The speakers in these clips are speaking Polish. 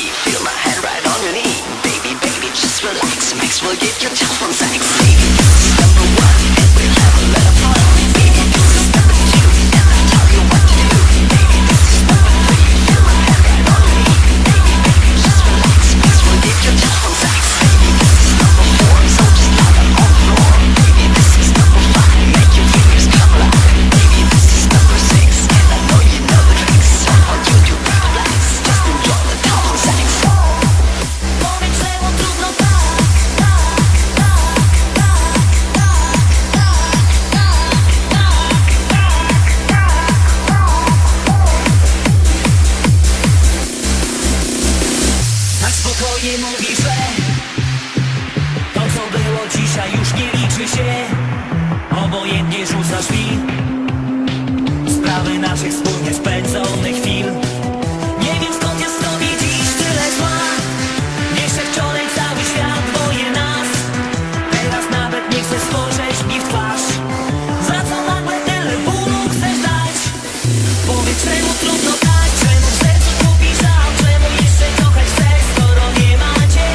me. Feel my hand right on your knee. Baby, baby, just relax. Max will give you just one sex. Baby, this is number one, and we'll have a lot of fun. Baby, this is number two, and I'll tell you what to do. Baby, this is number three. Feel my hand right on your knee. Baby, baby, just relax. Max will give you just one sex. Baby, this is number four, so just lie down on the floor. Baby, this is number five, make your fingers come alive. Baby, this is number six, and I know you know the tricks. So I want you to relax, just enjoy the double sex. Powiedz, czemu trudno tak spokojnie mówisz, że to co było dzisiaj już nie liczy się. Obojętnie rzucasz mi sprawy naszych wspólnie spędzonych chwil. Nie wiem skąd jest w tobie dziś tyle zła. Jeszcze wczoraj cały świat boje nas. Teraz nawet nie chcę spojrzeć mi w twarz. Za co nagle tyle bólu chcesz dać? Powiedz, czemu trudno tak, czemu w sercu kupi żal, czemu jeszcze kochać chcesz, skoro nie macie.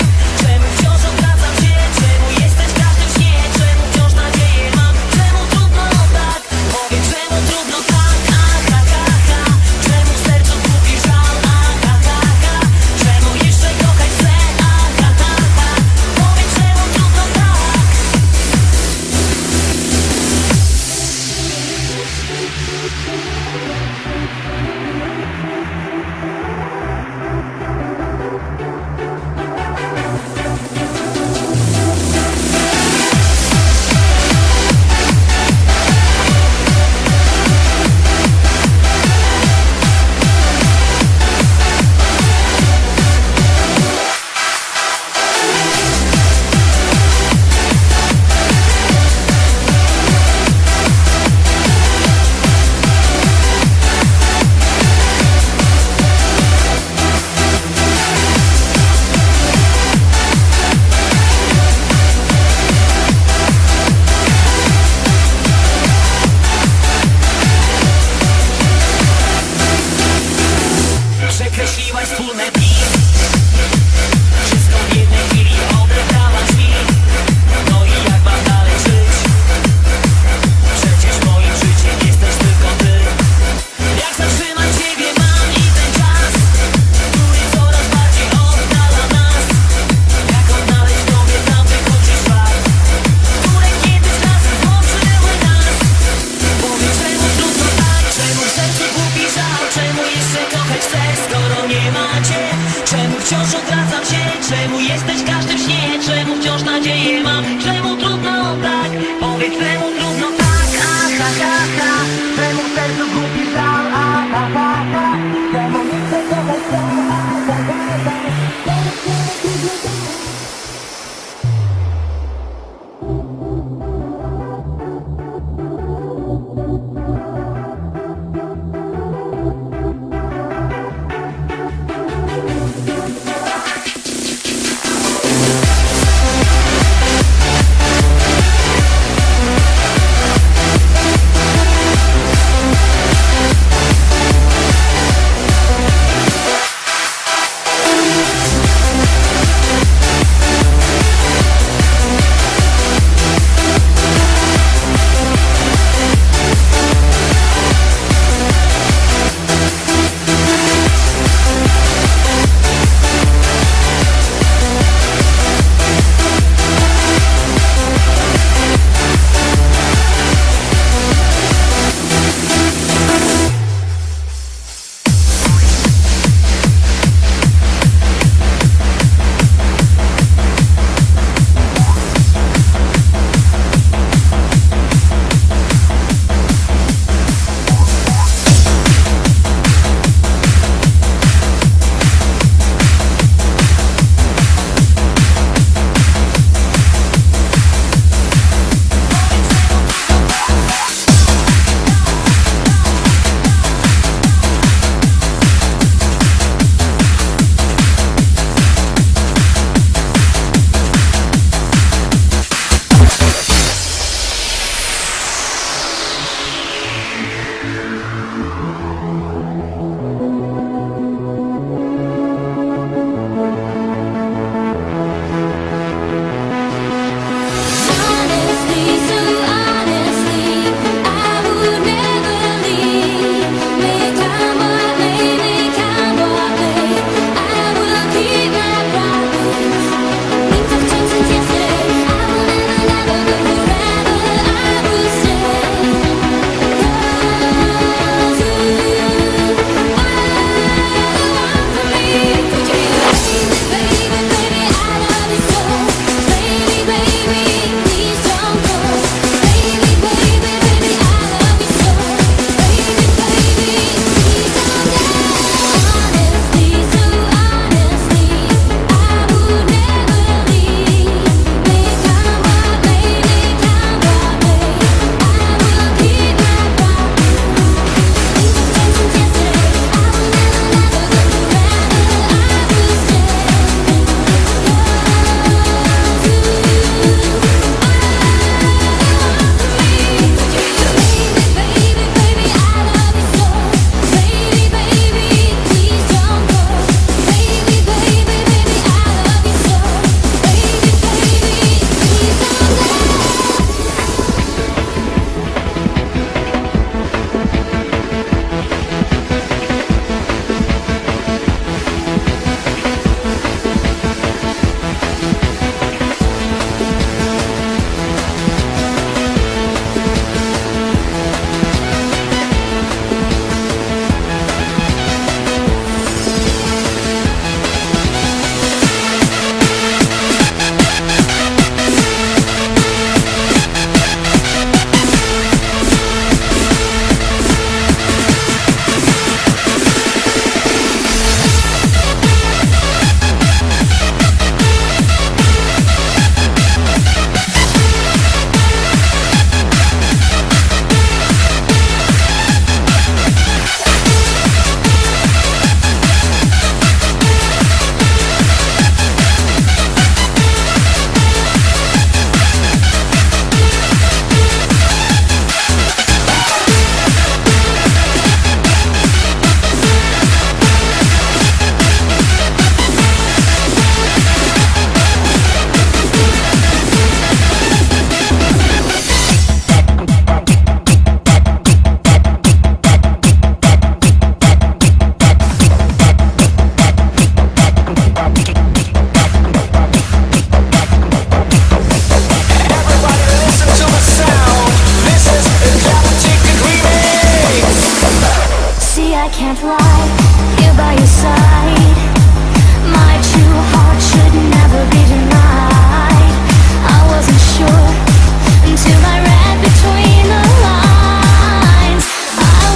Czemu wciąż obracam się, czemu jesteś w każdym śnie, czemu wciąż nadzieję mam, czemu trudno tak? Powiedz, czemu trudno tak, czemu w sercu kupi żal, czemu jeszcze kochać chcę, powiedz, czemu trudno tak. Przekreśliłaś wspólne dni. Wszystko w jednej chwili odebrałaś mi. No i jak mam dalej żyć? Przecież moim życiem jesteś tylko ty. Jak zatrzymać ciebie mam i ten czas, który coraz bardziej oddala nas. Jak odnaleźć w tobie tamty krótszy szlak, które kiedyś razem złączyły nas. Powiedz, czemu trudno tak, czemu w sercu głupi żal, czemu jeszcze kochać chcesz, skoro nie macie. Czemu wciąż odradzam się, czemu jesteś każdy